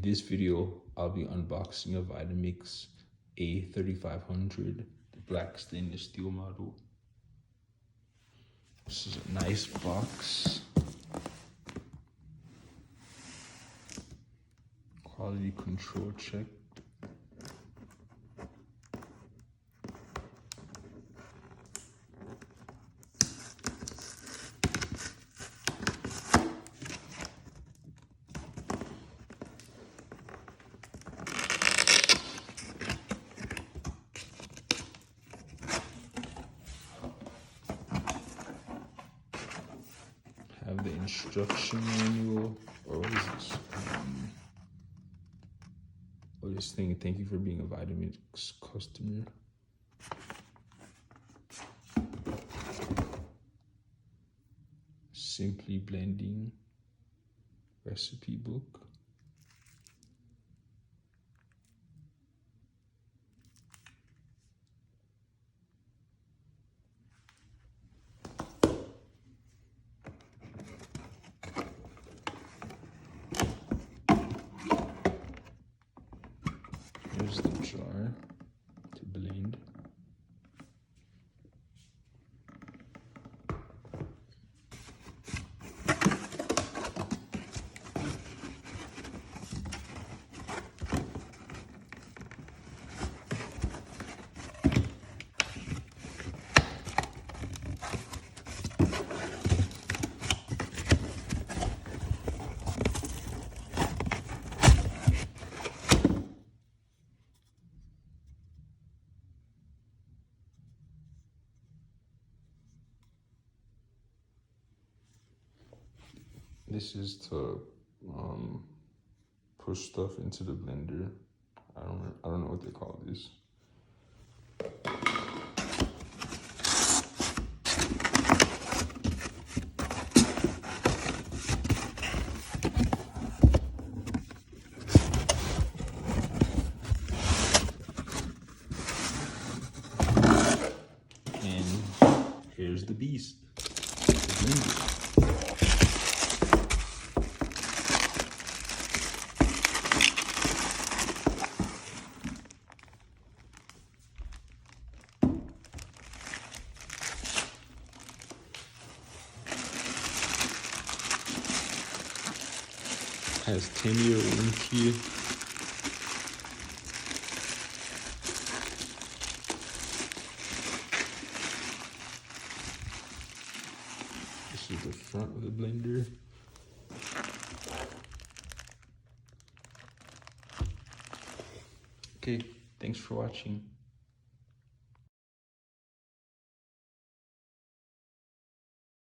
this video, I'll be unboxing a Vitamix A3500, the black stainless steel model. This is a nice box. Quality control check. Have the instruction manual, or what is this? This thing, thank you for being a Vitamix customer. Simply blending recipe book. Here's the jar to blend. This is to push stuff into the blender. I don't know what they call this. And here's the beast. The blender. Has 10-year warranty. This is the front of the blender. Okay, thanks for watching.